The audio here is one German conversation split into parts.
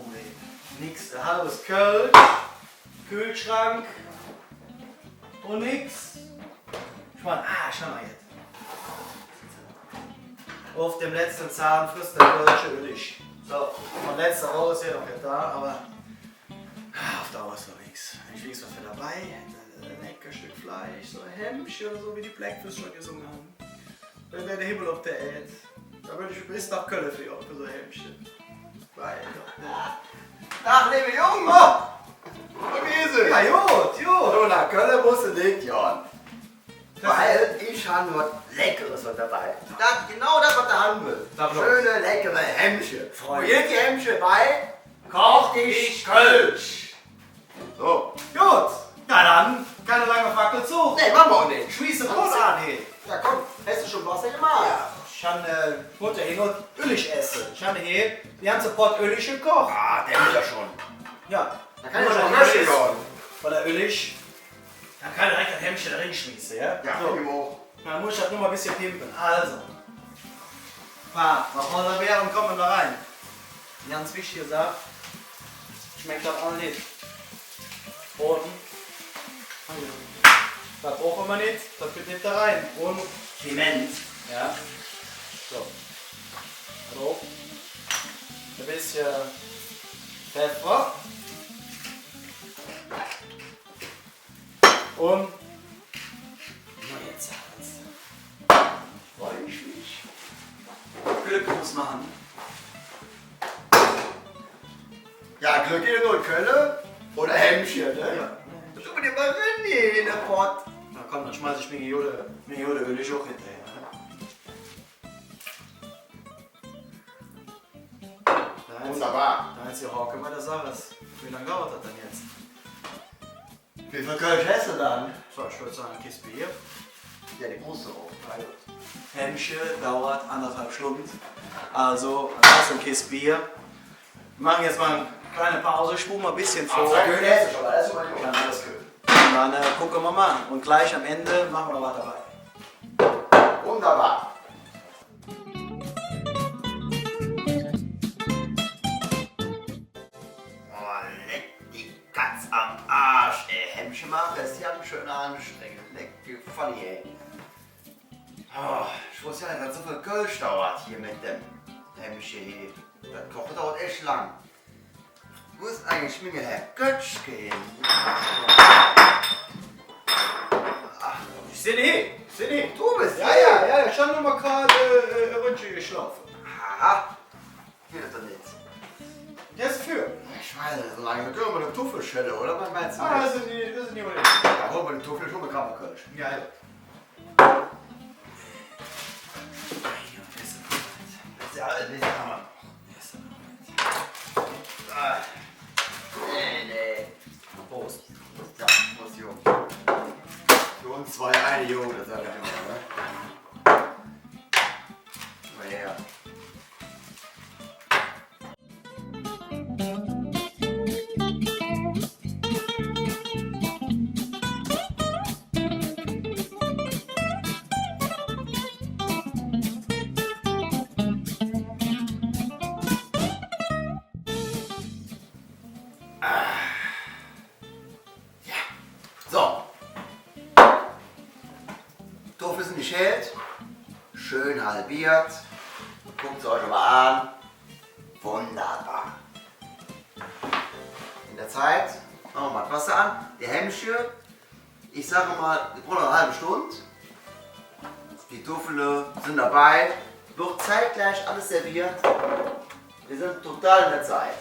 Problem. Nix, der Hallo ist kalt, Kühlschrank und nix. Ich meine, schau mal jetzt. Auf dem letzten Zahn frisst der Kölsche Ölig. So, mein letzter Rohr ist ja noch nicht da, aber auf Dauer ist noch nichts. Ich weiß, was wir dabei ein leckeres Stück Fleisch, so ein Hämmchen oder so, wie die Blackfish schon gesungen haben. Dann wäre der Himmel auf der Erde. Da würde ich bis nach Köln für so ein Hämmchen. Weil, Ach, liebe Junge! Wie ist es? ja, gut. So, nach Köln musst du nicht, Jan. Weil ich habe was Leckeres dabei. Genau das, was der haben will. Schöne, leckere Hemmchen. Und hier die Hemmchen bei Koch dich Kölsch. So. Gut. Na dann, keine lange Fackel zu. Nee, machen wir auch nicht. Schließe Brot an hier. Ja, komm, hast du schon Wasser gemacht? Ja, ich habe Mutter hier nur Ölig essen. Ich habe hier die ganze Pot Ölig gekocht. Ah, der ist ja schon. Ja, Da kann ich schon mal Wäsche gehen. Weil der Ölig, dann kann er direkt das Hemmchen da reinschmeißen, ja? Ja, so. ich auch. Dann muss ich das nur mal ein bisschen pimpen. Also, nach unserer Währung kommen wir da rein. Ganz wichtige Sache, schmeckt das auch nicht. Boden. Das brauchen wir nicht, das geht nicht da rein. Und Piment. ja. So. Hallo. Ein bisschen Pfeffer. Und jetzt Salz. Freue ich mich. Glückwunsch machen. Ja, Glück in der Kölle oder Hemmchen, ne? Ja. Du mit dem mal rein hier in der Pott. Na komm, dann schmeiß ich mir Jode Öl auch hinterher. Da ist, Wunderbar. da ist die Hauke bei der Sache. Wie lange dauert das denn jetzt? Wie viel Kölsch hast du dann? So, ich würde sagen, ein Kiste Bier. Ja, die musst du auch. Hemmchen dauert 1,5 Stunden. Also, das ist ein Kiste Bier. Wir machen jetzt mal eine kleine Pause, spulen mal ein bisschen vor. Kölsch hast du schon, das ist schon mal Ja, alles gut. Und dann gucken wir mal. Und gleich am Ende machen wir noch was dabei. Wunderbar. Oh, leck die Katz am Arsch, ey. Hemmchen machen, das ist ja schön anstrengend. Leck die Fanny, ey. Oh, ich wusste ja nicht, dass so viel Kölsch dauert hier mit dem Hemmchen hier. Das Kochen dauert echt lang. Wo ist eigentlich mit mir Herr Götsch gehen? Ich sehe nicht. Ich sehe nicht. Du bist Ja, ich habe nur mal gerade Ründchen geschlafen. Aha. Hier ist er nicht. Der ist für. Ich weiß nicht, so lange können wir eine Tuffelschelle, oder? Was meinst du? Das sind die Unten. Ja, hol mal den Tuffel, schon mal Kammerkölsch. Ja. Das ist ja alles, das kann man. Nee. Prost. Ja, Prost, Junge. Für uns zwei eine Junge, das sag ich immer, ne? Mal her. So. Tofu sind geschält, schön halbiert. Guckt es euch mal an. Wunderbar. In der Zeit machen wir mal das Wasser an. Die Hemmchen, ich sage mal, wir brauchen noch eine halbe Stunde. Die Tuffele sind dabei. Wird zeitgleich alles serviert. Wir sind total in der Zeit.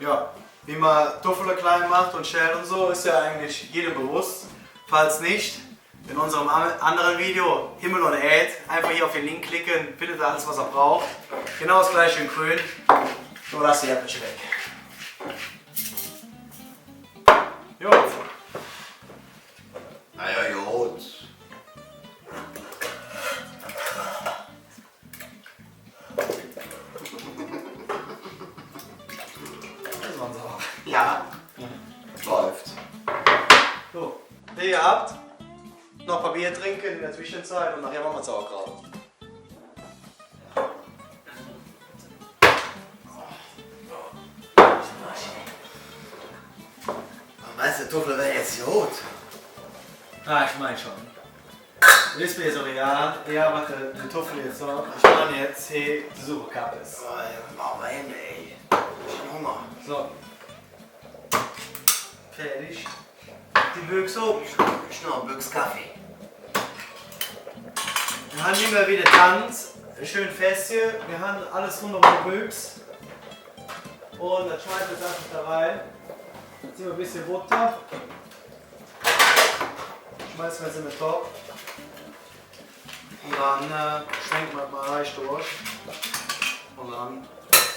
Ja, wie man Tuffele klein macht und schält und so, ist ja eigentlich jedem bewusst. Falls nicht, in unserem anderen Video Himmel und Erd, einfach hier auf den Link klicken, findet ihr alles, was ihr braucht. Genau das gleiche in grün, nur lasst die Erdbeere weg. Jo. Naja, gut. Das waren sauer. Ja, läuft. So, wie ihr habt, noch ein paar Bier trinken in der Zwischenzeit und nachher machen wir Sauerkraut. Kartoffeln wäre jetzt rot. Ah, ich meine schon. Ist mir so real. Ja, warte, die Kartoffel jetzt so. Ich meine jetzt hier die Suppe Kappes. Oh, mach mal hin, ey. Ich hab Hunger. So. Fertig. Die Büchse oben. Ich noch ein Büchs Kaffee. Wir haben immer wieder Tanz. Schön fest hier. Wir haben alles rund um die Büchse. Und das schmeißen wir jetzt einfach da rein. Jetzt nehmen wir ein bisschen Butter. Schmeißen wir jetzt in den Topf. Und dann schwenken wir mal reich durch. Und dann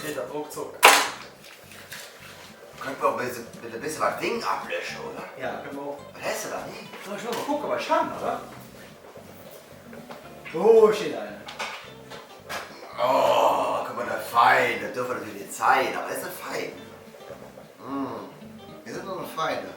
geht das ruckzuck. Könnt ihr auch bitte ein bisschen was Ding ablöschen, oder? Ja, können wir auch. Was hast du da nicht? So, ich will mal gucken, was ich kann, oder? Oh, steht einer. Oh, guck mal, das fein. Das dürfen wir natürlich nicht zeigen, aber das ist fein. Wir sind nur noch Feinde.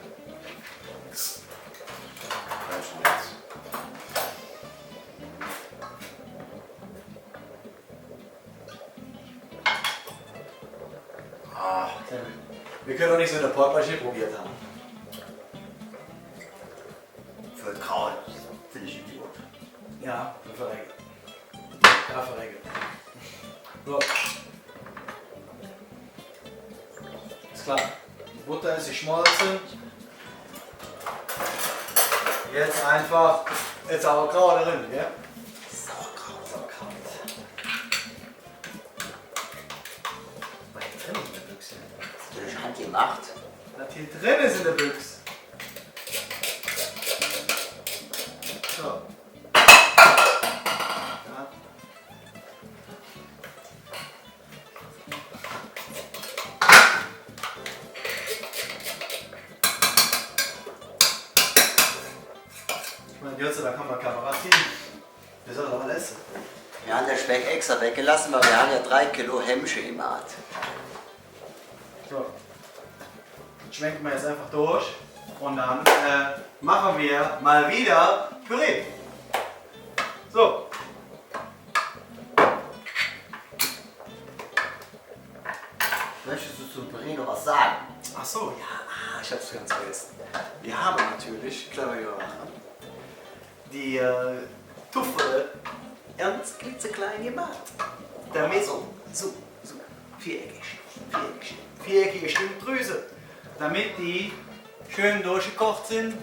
Wir können doch nicht so eine Portmaschine probiert haben. Für das Kraut finde ich gut. Ja, wir verrecken. Ja, verrecken. So. Ist klar. Die Butter ist geschmolzen. Jetzt einfach Sauerkraut drin, ja? Sauerkraut. Was ist drin in der Büchse? Das ist natürlich handgemacht. Was hier drin ist in der Büchse? So. Ja. Ich meine, jetzt da kann man Kamera ziehen. Wir sollen aber essen. Wir haben den Speck extra weggelassen, weil wir haben ja 3 Kilo Hemmsche im Art. So. Schwenken wir jetzt einfach durch und dann machen wir mal wieder Püree. So. Möchtest du zum Püree noch was sagen? Ach so, ja, ich hab's ganz vergessen. Wir haben natürlich, clever überwachen, die Tuffe ganz klitzeklein gemacht. Damit so viereckige Stimmdrüse. Damit die schön durchgekocht sind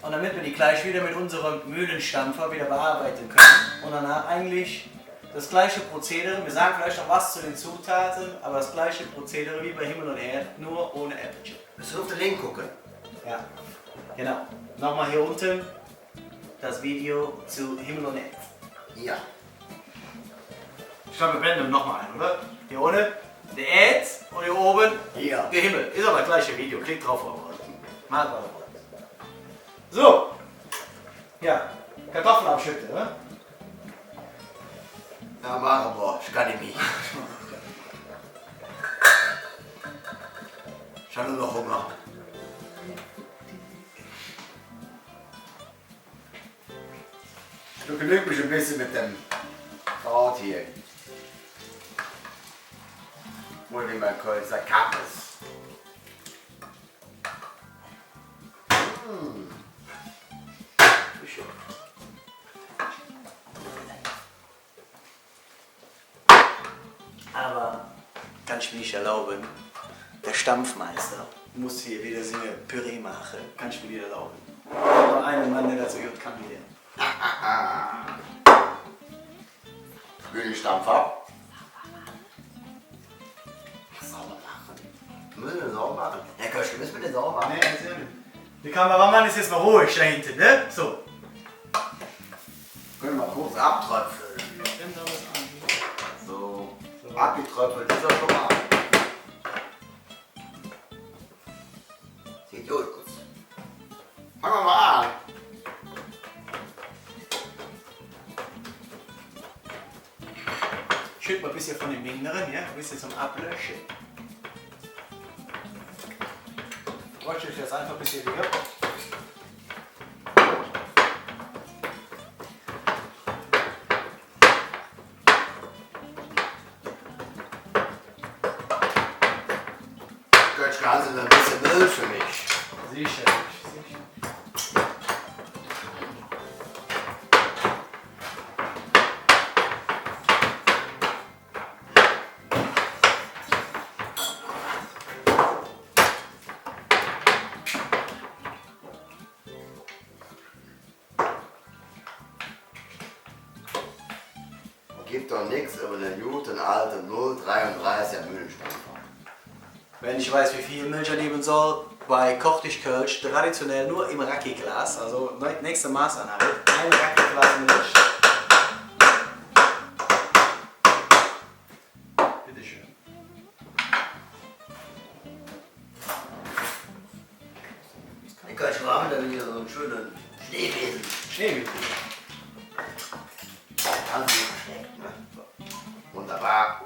und damit wir die gleich wieder mit unserem Mühlenstampfer wieder bearbeiten können. Und danach eigentlich das gleiche Prozedere, wir sagen vielleicht noch was zu den Zutaten, aber das gleiche Prozedere wie bei Himmel und Erd, nur ohne Äpfelchen. Müssen wir auf den Link gucken? Ja, genau. Nochmal hier unten das Video zu Himmel und Erd. Ja. Ich glaube, wir blenden nochmal ein, oder? Hier unten der Erd und hier oben Ja. der Himmel. Ist aber das gleiche Video. Klickt drauf, aber. Mal was. So. Ja, Kartoffeln abschütten, ne? Ja, machen wir. Ich kann nicht. Ich habe nur noch Hunger. Du genügt mich ein bisschen mit dem Kraut hier. Oder wie man kurz sagt, Kappes. Aber kann ich mir nicht erlauben, der Stampfmeister muss hier wieder so eine Püree machen. Kann ich mir nicht erlauben. Aber einen Mann, der dazu gehört, kann wieder. Mühlenstampfer. Sauber machen. Müssen wir sauber machen? Herr Köschke, müssen wir den sauber machen? Nee, erzähl nicht. Der Kameramann ist jetzt mal ruhig da hinten, ne? So. Können wir mal kurz abtröpfeln. So, abgetröpfelt ist er schon mal. Sieht gut aus. Fangen wir mal an. Schütt mal ein bisschen von dem Ding drin, ja? Ein bisschen zum Ablöschen. Rutsche ich jetzt einfach ein bisschen wieder. Götschke, hast du noch ein bisschen Müll für mich? Sicher. Gibt doch nichts über den guten alten 033er Mühlenstampfer. Wenn ich weiß, wie viel Milch er nehmen soll, bei Kochtischkölsch traditionell nur im Raki-Glas, also nächste Maßanlage, ein Raki-Glas Milch. Bitteschön. Ich kann schon haben, dann hier so einen schönen Schneebesen. Schneebesen. Ganz gut geschmeckt, ne? Wunderbar.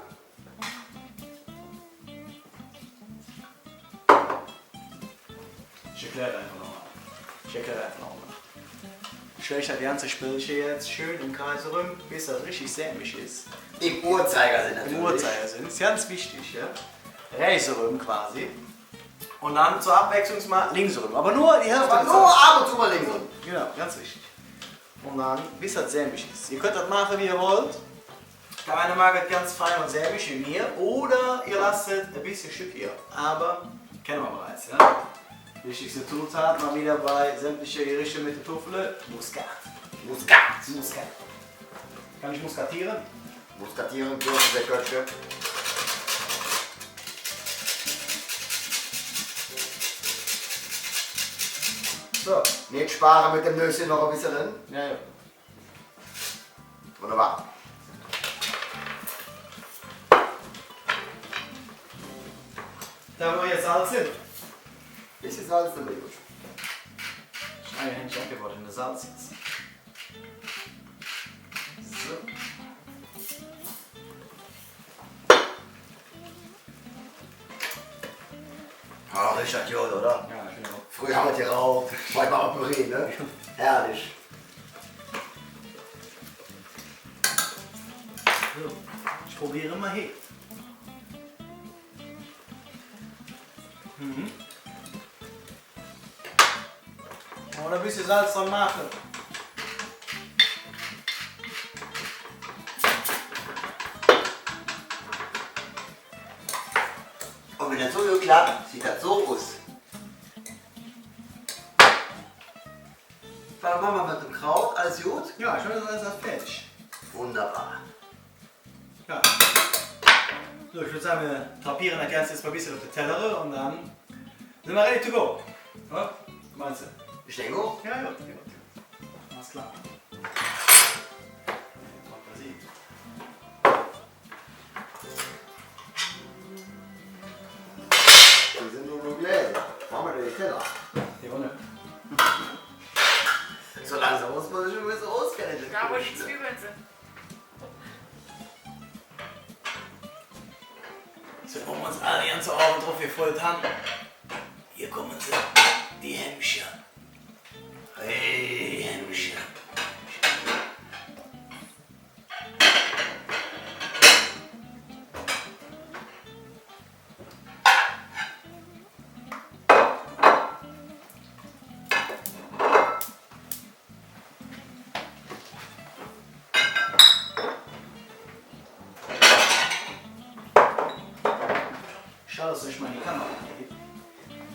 Ich erkläre einfach nochmal. Ich stelle das ganze Spielchen jetzt schön im Kreis rum, bis das richtig sämig ist. Im Uhrzeigersinn natürlich. Im Uhrzeigersinn, ist ganz wichtig, ja. Rechts rum quasi. Und dann zur Abwechslung mal links rum. Aber nur die Hälfte. Aber nur ab und zu mal links rum. Genau, ganz wichtig. Und dann bis das sämig ist. Ihr könnt das machen, wie ihr wollt. Der eine mag es ganz fein und sämig wie mir. Oder ihr lasst es ein bisschen stückiger. Aber kennen wir bereits, ja. Wichtigste Zutat mal wieder bei sämtlichen Gerichten mit der Tufel. Muskat. Muskat. Kann ich muskatieren? Muskatieren, Kürze, der Kötche. So, nicht sparen mit dem Nüsschen noch ein bisschen drin. Ja, ja. Wunderbar. Da wo jetzt Salz sind. Bisschen Salz dabei, gut. Meine Hände abgebaut in der Salz jetzt. So. Oh, Richard Jod, oder? Ja, ich bin auch. Früher haben wir geraucht, manchmal auch Püree, ne? Herrlich. So. Ich probiere mal hier. Oder ein bisschen Salz dran machen. Und wenn das so geklappt, sieht das so aus. Dann machen wir mit dem Kraut, alles gut? Ja, ich meine, das ist alles fertig. Wunderbar. Ja. So, ich würde sagen, wir drapieren das Ganze jetzt mal ein bisschen auf die Teller und dann sind wir ready to go. Ja? Meinst du? Ich denke auch. Ja, ja. Alles klar. Wir sind nur Gläser. Machen wir die Teller. Ja, ne? So langsam muss man sich schon ein bisschen auskennen. Da wo die Zwiebeln sind. So wollen wir uns alle ganz Abend drauf gefolgt haben. Hier kommen sie, die Hemmchen. Hey, Hemmchen. Schau, dass euch mal in die Kamera geht.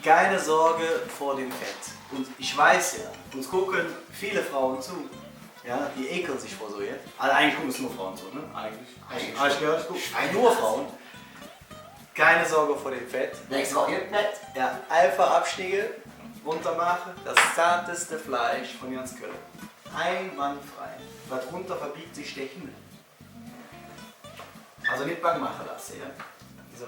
Keine Sorge vor dem Fett. Und ich weiß ja, uns gucken viele Frauen zu. Ja, die ekeln sich vor so jetzt. Also eigentlich gucken es nur Frauen zu, ne? Eigentlich. Habe ich gehört, ich gucke nur Frauen. Keine Sorge vor dem Fett. Nächste Woche gibt nicht. Ja, einfach Abschnitte runter machen. Das zarteste Fleisch von ganz Köln. Einwandfrei. Darunter verbiegt sich der Himmel. Also nicht bang machen lassen, ja? So.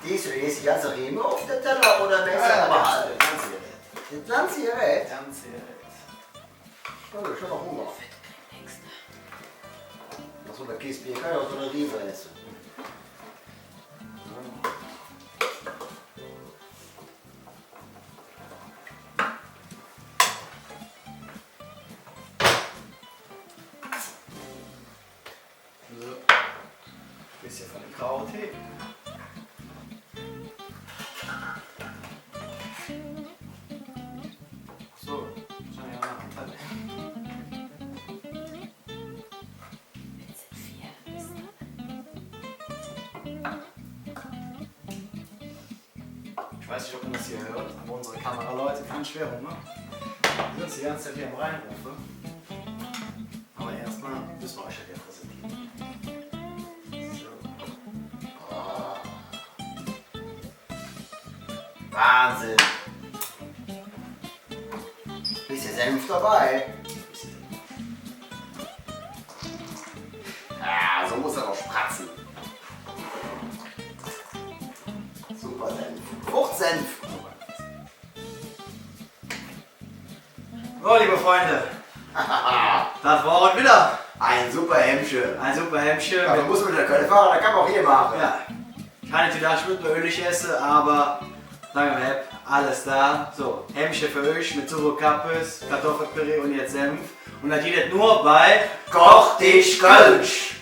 Die ganze Riemen auf der Teller oder mehr ja, behalten? Das ganze Gerät. Ganz Gerät. Oh, ich habe Hunger. Achso, der Käsebier kann ja auch so eine Riemen essen. So. bisschen von dem Krautee. So, schon ja noch ein Teil. Ich weiß nicht, ob man das hier hört, aber unsere Kameraleute fühlen schwer rum, ne? Wir sind die ganze Zeit hier am Reinrufen. Aber erstmal müssen wir euch ja präsentieren. So. Oh. Wahnsinn. Bisschen Senf dabei. Ja, so muss er doch spratzen. Super Senf. Fruchtsenf. So, liebe Freunde, das war heute wieder Ein super Hemmchen. ein super Hemmchen. Ja, man muss mit der Köln fahren, da kann man auch hier machen. Ja, keine Tüte mit ölig esse, aber sagen wir, alles da. So, Hemmchen für euch mit Zuckerkappes, Kartoffelpüree und jetzt Senf. Und das geht nur bei Koch dich Kölsch.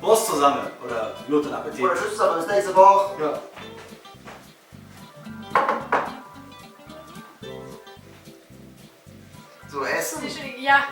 Prost zusammen oder guten Appetit. Oder tschüss, aber bis nächste Woche. Ja. So, essen. Ja.